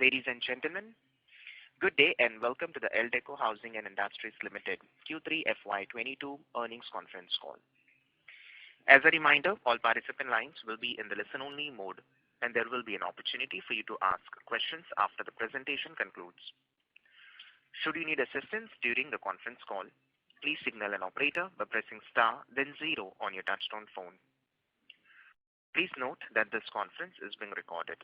Ladies and gentlemen, good day and welcome to the Eldeco Housing and Industries Limited Q3 FY22 earnings conference call. As a reminder, all participant lines will be in the listen-only mode, and there will be an opportunity for you to ask questions after the presentation concludes. Should you need assistance during the conference call, please signal an operator by pressing star then 0 on your touchtone phone. Please note that this conference is being recorded.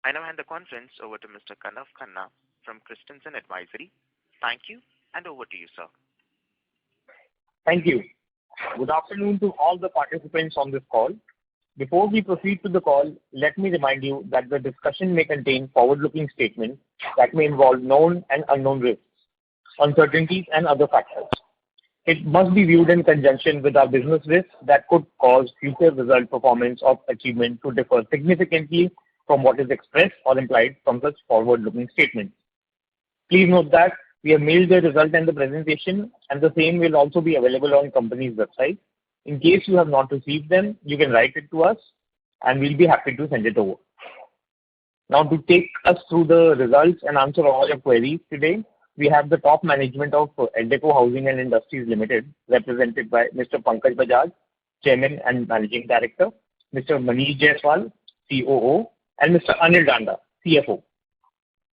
I now hand the conference over to Mr. Kanav Khanna from Christensen Advisory. Thank you, and over to you, sir. Thank you. Good afternoon to all the participants on this call. Before we proceed to the call, let me remind you that the discussion may contain forward-looking statements that may involve known and unknown risks, uncertainties, and other factors. It must be viewed in conjunction with our business risks that could cause future result performance or achievement to differ significantly from what is expressed or implied from such forward-looking statements. Please note that we have mailed the result and the presentation, and the same will also be available on company's website. In case you have not received them, you can write it to us, and we'll be happy to send it over. Now, to take us through the results and answer all your queries today, we have the top management of Eldeco Housing and Industries Limited, represented by Mr. Pankaj Bajaj, Chairman and Managing Director, Mr. Manish Jaiswal, COO, and Mr. Anil Danda, CFO.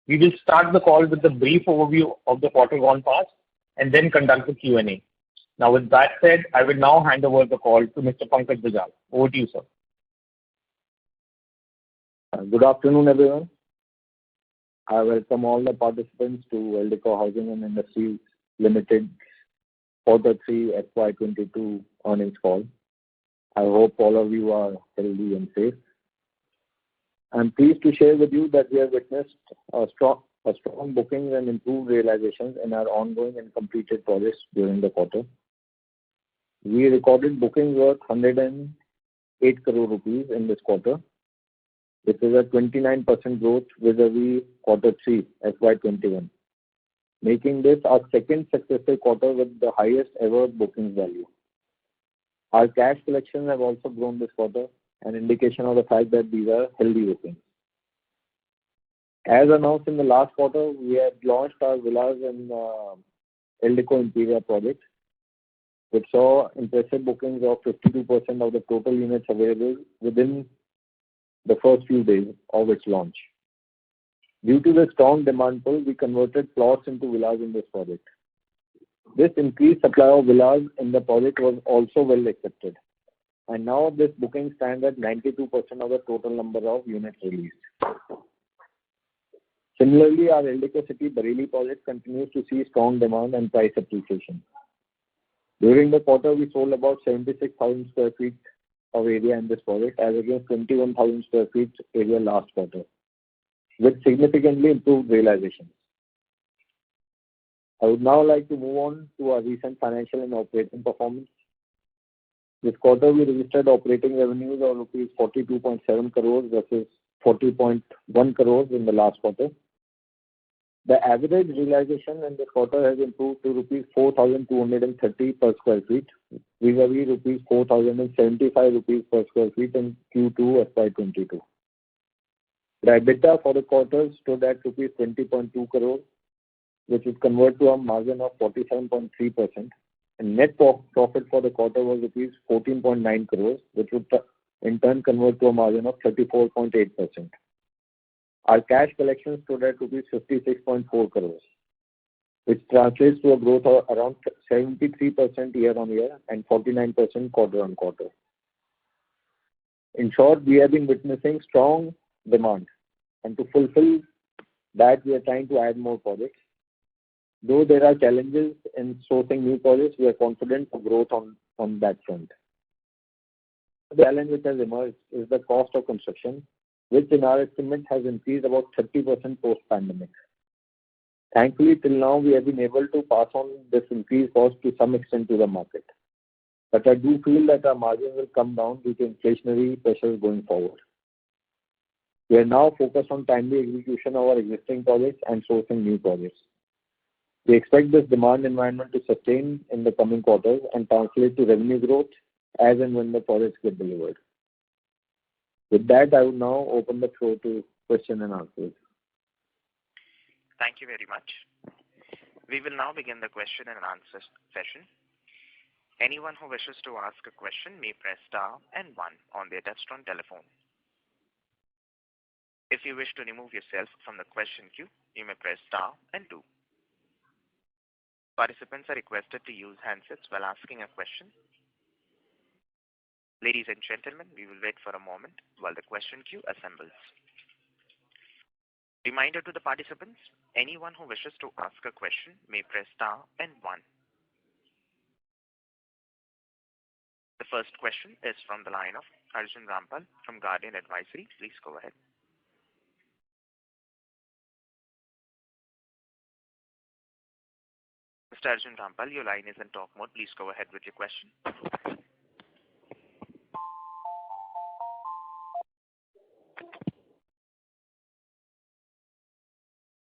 We will start the call with a brief overview of the quarter gone past and then conduct the Q&A. Now, with that said, I will now hand over the call to Mr. Pankaj Bajaj. Over to you, sir. Good afternoon, everyone. I welcome all the participants to Eldeco Housing and Industries Limited Q3 FY22 earnings call. I hope all of you are healthy and safe. I'm pleased to share with you that we have witnessed a strong bookings and improved realizations in our ongoing and completed projects during the quarter. We recorded bookings worth 108 crore rupees in this quarter, which is a 29% growth vis-a-vis Q3 FY21, making this our second successive quarter with the highest ever bookings value. Our cash collections have also grown this quarter, an indication of the fact that these are healthy bookings. As announced in the last quarter, we had launched our villas in Eldeco Interior project, which saw impressive bookings of 52% of the total units available within the first few days of its launch. Due to the strong demand pull, we converted plots into villas in this project. This increased supply of villas in the project was also well accepted, and now this booking stands at 92% of the total number of units released. Similarly, our Eldeco City Bareilly project continues to see strong demand and price appreciation. During the quarter, we sold about 76,000 square feet of area in this project as against 21,000 square feet area last quarter, with significantly improved realizations. I would now like to move on to our recent financial and operating performance. This quarter, we registered operating revenues of rupees 42.7 crores versus 40.1 crores in the last quarter. The average realization in this quarter has improved to rupees 4,230 per square feet, vis-a-vis rupees 4,075 rupees per square feet in Q2 FY22. The EBITDA for the quarter stood at rupees 20.2 crores, which is converted to a margin of 47.3%. And net profit for the quarter was rupees 14.9 crores, which would in turn convert to a margin of 34.8%. Our cash collections stood at rupees 56.4 crores, which translates to a growth of around 73% year-on-year and 49% quarter-on-quarter. In short, we have been witnessing strong demand, and to fulfill that, we are trying to add more projects. Though there are challenges in sourcing new projects, we are confident of growth on that front. The challenge which has emerged is the cost of construction, which in our estimate has increased about 30% post-pandemic. Thankfully, till now, we have been able to pass on this increased cost to some extent to the market. But I do feel that our margin will come down due to inflationary pressures going forward. We are now focused on timely execution of our existing projects and sourcing new projects. We expect this demand environment to sustain in the coming quarters and translate to revenue growth as and when the projects get delivered. With that, I will now open the floor to question and answers. Thank you very much. We will now begin the question and answer session. Anyone who wishes to ask a question may press star and 1 on their touchtone telephone. If you wish to remove yourself from the question queue, you may press star and 2. Participants are requested to use handsets while asking a question. Ladies and gentlemen, we will wait for a moment while the question queue assembles. Reminder to the participants, anyone who wishes to ask a question may press star and 1. The first question is from the line of Arjun Rampal from Guardian Advisory. Please go ahead. Mr. Arjun Rampal, your line is in talk mode. Please go ahead with your question.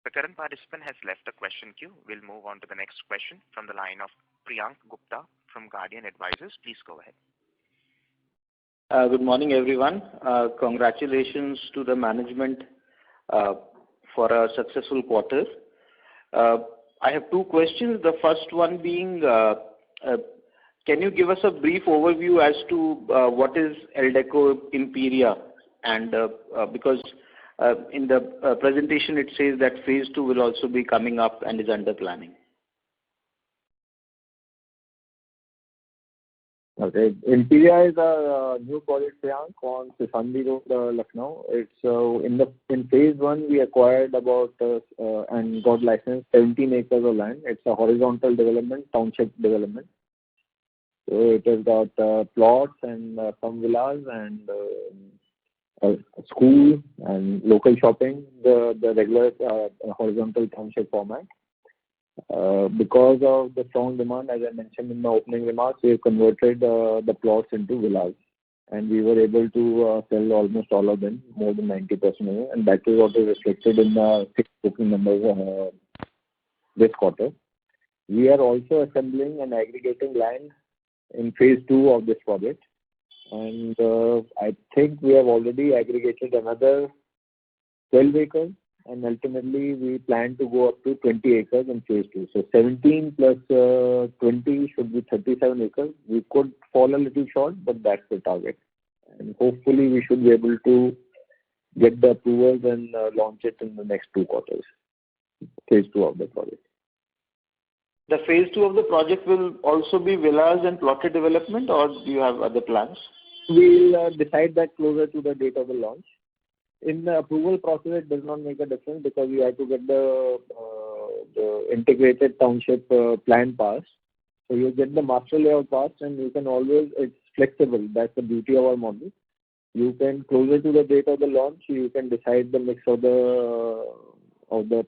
The current participant has left the question queue. We'll move on to the next question from the line of Priyank Gupta from Guardian Advisors. Please go ahead. Good morning, everyone. Congratulations to the management for a successful quarter. I have 2 questions. The first one being, can you give us a brief overview as to what is Eldeco Imperia? And because in the presentation it says that phase 2 will also be coming up and is under planning. Okay. Imperia is a new project, Priyank, on Sisandi Road, Lucknow. It's in phase 1 we acquired about and got licensed 17 acres of land. It's a horizontal development, township development. So it has got plots and some villas and a school and local shopping, the regular horizontal township format. Because of the strong demand, as I mentioned in the opening remarks, we have converted the plots into villas, and we were able to sell almost all of them, more than 90% of them, and that is what is reflected in the 6 booking numbers this quarter. We are also assembling and aggregating land in phase 2 of this project, and I think we have already aggregated another 12 acres. And ultimately, we plan to go up to 20 acres in phase 2. So 17 plus 20 should be 37 acres. We could fall a little short, but that's the target. And hopefully, we should be able to get the approvals and launch it in the next 2 quarters, phase 2 of the project. The phase 2 of the project will also be villas and plotted development, or do you have other plans? We'll decide that closer to the date of the launch. In the approval process, it does not make a difference because we have to get the integrated township plan passed. So you get the master layout passed, and you can always, it's flexible. That's the beauty of our model. You can, closer to the date of the launch, you can decide the mix of the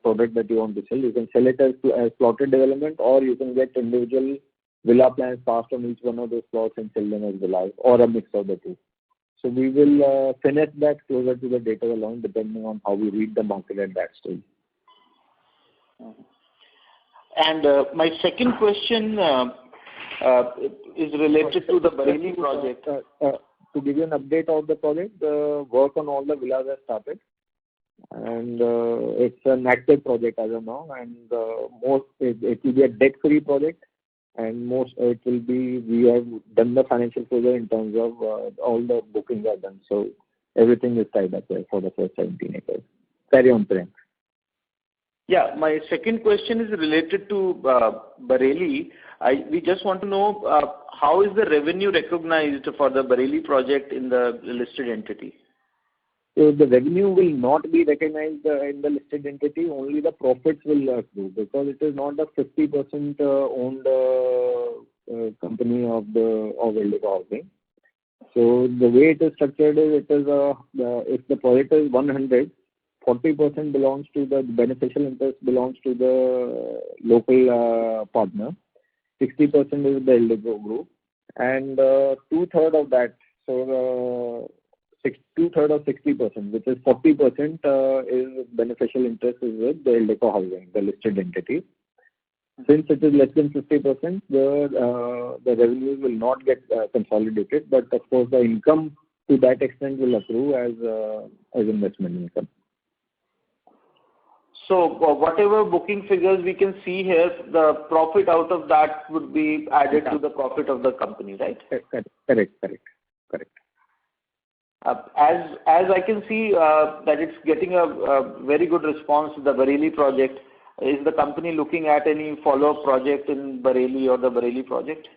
product that you want to sell. You can sell it as plotted development, or you can get individual villa plans passed on each one of those plots and sell them as villas, or a mix of the 2. So we will finish that closer to the date of the launch, depending on how we read the market at that stage. And my second question is related to the Bareilly project. To give you an update of the project, the work on all the villas has started, and it's an active project as of now, and it will be a debt-free project. And it will be, we have done the financial closure in terms of all the bookings are done. So everything is tied up there for the first 17 acres. Carry on, Priyank. Yeah, my second question is related to Bareilly. We just want to know how is the revenue recognized for the Bareilly project in the listed entity? So the revenue will not be recognized in the listed entity. Only the profits will accrue, because it is not a 50% owned company of Eldeco Housing. So the way it is structured is, if the project is 100, 40% belongs to the beneficial interest belongs to the local partner. 60% is the Eldeco group, and 2/3 of that. So 2/3 of 60%, which is 40%, is beneficial interest is with the Eldeco Housing, the listed entity. Since it is less than 50%, the revenues will not get consolidated, but of course the income to that extent will accrue as investment income. Whatever booking figures we can see here, the profit out of that would be added to the profit of the company, right? Correct. As I can see that it's getting a very good response to the Bareilly project. Is the company looking at any follow-up project in Bareilly or the Bareilly project?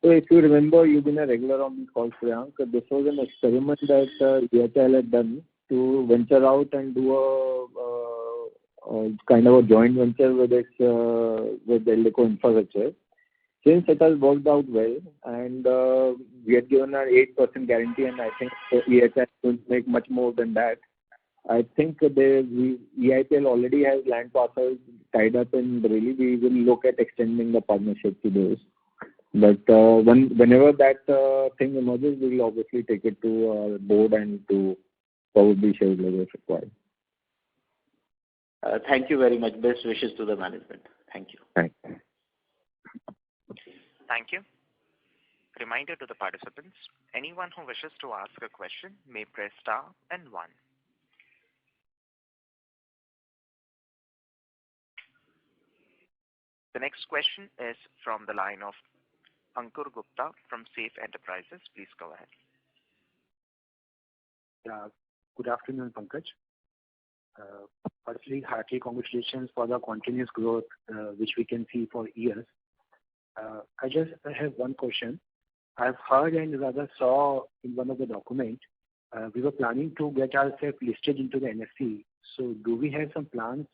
So if you remember, you've been a regular on this call, Priyank. This was an experiment that EHL had done to venture out and do a kind of a joint venture with with Eldeco infrastructure. Since it has worked out well, and we had given an 8% guarantee, and I think EHL will make much more than that. I think EIPL already has land parcels tied up in Bareilly. We will look at extending the partnership to those. But whenever that thing emerges, we will obviously take it to our board and to probably shareholders if required. Thank you very much. Best wishes to the management. Thank you. Thank you. Thank you. Reminder to the participants, anyone who wishes to ask a question may press star and 1. The next question is from the line of Ankur Gupta from Safe Enterprises. Please go ahead. Good afternoon, Pankaj. Firstly, hearty congratulations for the continuous growth which we can see for years. I have one question. I've heard and rather saw in one of the documents we were planning to get ourselves listed into the NSE. So do we have some plans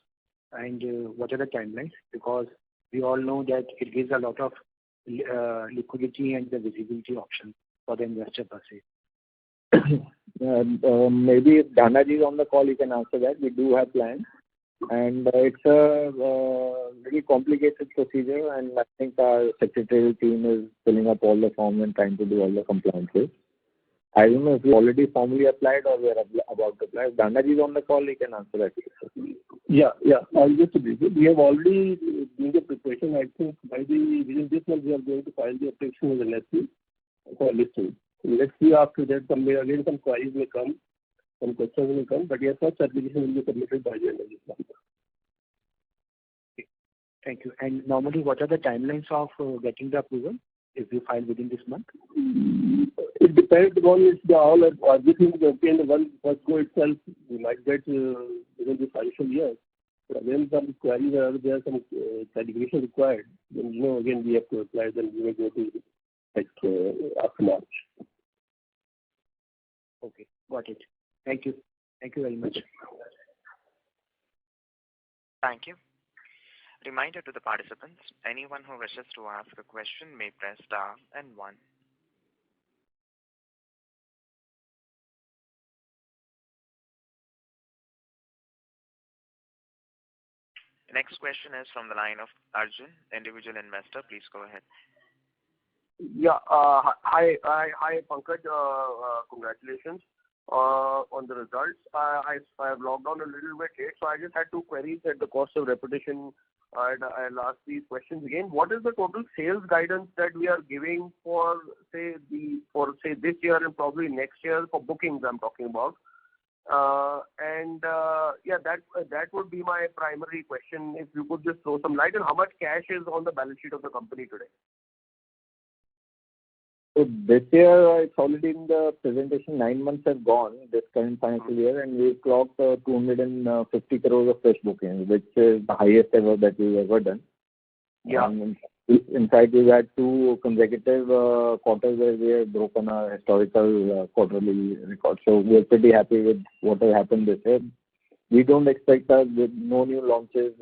and what are the timelines? Because we all know that it gives a lot of liquidity and the visibility option for the investor per se. Maybe if Dhanaji is on the call, you can answer that. We do have plans, and it's a very complicated procedure, and I think our secretarial team is filling up all the forms and trying to do all the compliances. I don't know if we already formally applied or we are about to apply. If Dhanaji is on the call, he can answer that. Yeah. Just to brief you, we have already made the preparation. I think within this month we are going to file the application with the NSE for listing. Let's see after that some queries may come, some questions will come, but yes, such application will be submitted by the end of this month. Okay. Thank you. And normally, what are the timelines of getting the approval if we file within this month? It depends upon everything is okay in the one first go itself. We might get within the financial year. But when some queries are there, some clarification required, then again we have to apply. Then we will go to after March. Okay, got it. Thank you. Thank you very much. Thank you. Reminder to the participants, anyone who wishes to ask a question may press star and 1. The next question is from the line of Arjun, individual investor. Please go ahead. Yeah. Hi, Pankaj. Congratulations on the results. I have logged on a little bit late, so I just had 2 queries. At the cost of repetition, I'll ask these questions again. What is the total sales guidance that we are giving for say this year and probably next year for bookings? I'm talking about. That would be my primary question. If you could just throw some light on how much cash is on the balance sheet of the company today. So this year, it's already in the presentation, 9 months have gone this current financial year, and we've clocked 250 crores of fresh bookings, which is the highest ever that we've ever done. Yeah. In fact, we've had 2 consecutive quarters where we have broken our historical quarterly record. So we're pretty happy with what has happened this year. We don't expect us with no new launches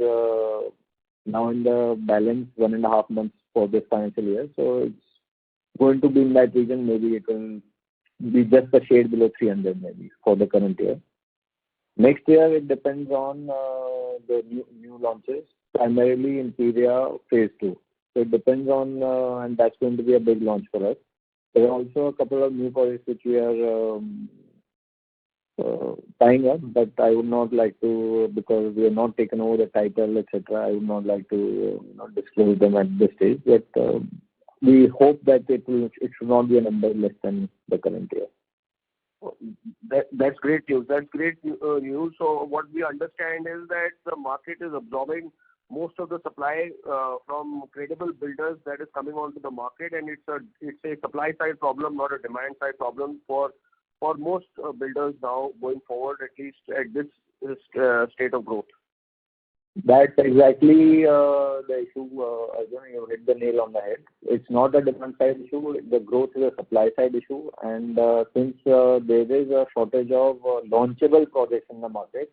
now in the balance 1.5 months for this financial year. So it's going to be in that region. Maybe it will be just a shade below 300 maybe for the current year. Next year, it depends on the new launches, primarily Interior Phase 2. So it depends on, and that's going to be a big launch for us. There are also a couple of new projects which we are tying up, but I would not like to, because we have not taken over the title, etc. I would not like to disclose them at this stage. But we hope that it should not be a number less than the current year. That's great news. That's great news. So what we understand is that the market is absorbing most of the supply from credible builders that is coming onto the market, and it's a supply side problem, not a demand side problem for most builders now going forward, at least at this state of growth. That's exactly the issue. Arjun, you hit the nail on the head. It's not a demand side issue. The growth is a supply side issue. And since there is a shortage of launchable projects in the market,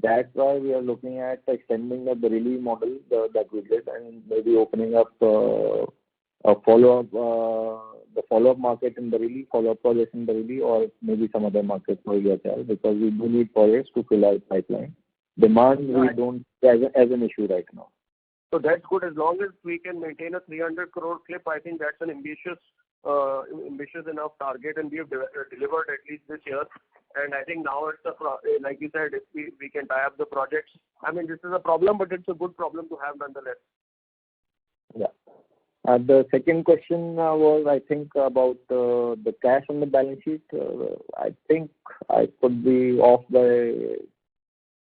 that's why we are looking at extending the Bareilly model that we did, and maybe opening up a follow-up, the follow-up market in Bareilly, follow-up projects in Bareilly, or maybe some other market for EHL, because we do need projects to fill our pipeline. Demand we don't as an issue right now. So that's good. As long as we can maintain a 300 crore clip, I think that's an ambitious enough target, and we have delivered at least this year. And I think now it's like you said, if we can tie up the projects. I mean, this is a problem, but it's a good problem to have nonetheless. Yeah. The second question was, I think, about the cash on the balance sheet. I think I could be off by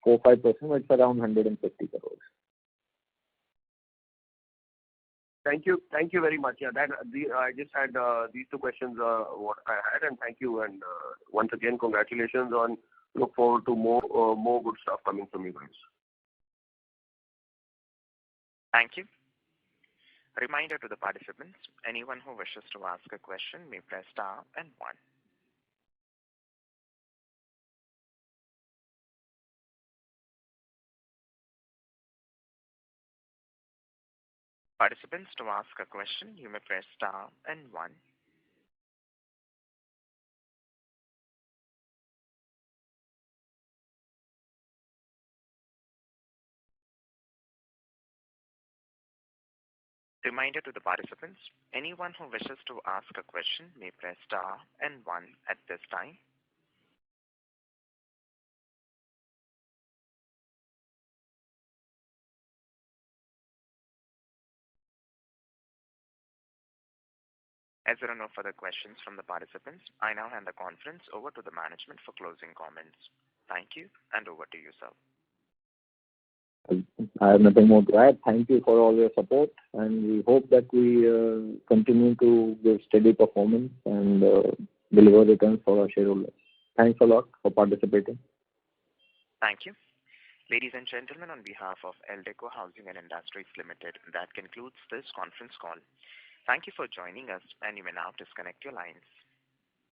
4-5%. It's around 150 crores. Thank you very much. Yeah, I just had these two questions what I had, and thank you, and once again congratulations on. Look forward to more good stuff coming from you guys. Thank you. A reminder to the participants, anyone who wishes to ask a question may press star and 1. Participants, to ask a question, you may press star and 1. Reminder to the participants, anyone who wishes to ask a question may press star and 1 at this time. As there are no further questions from the participants, I now hand the conference over to the management for closing comments. Thank you, and over to you, sir. I have nothing more to add. Thank you for all your support, and we hope that we continue to give steady performance and deliver returns for our shareholders. Thanks a lot for participating. Thank you. Ladies and gentlemen, on behalf of Eldeco Housing and Industries Limited, that concludes this conference call. Thank you for joining us, and you may now disconnect your lines.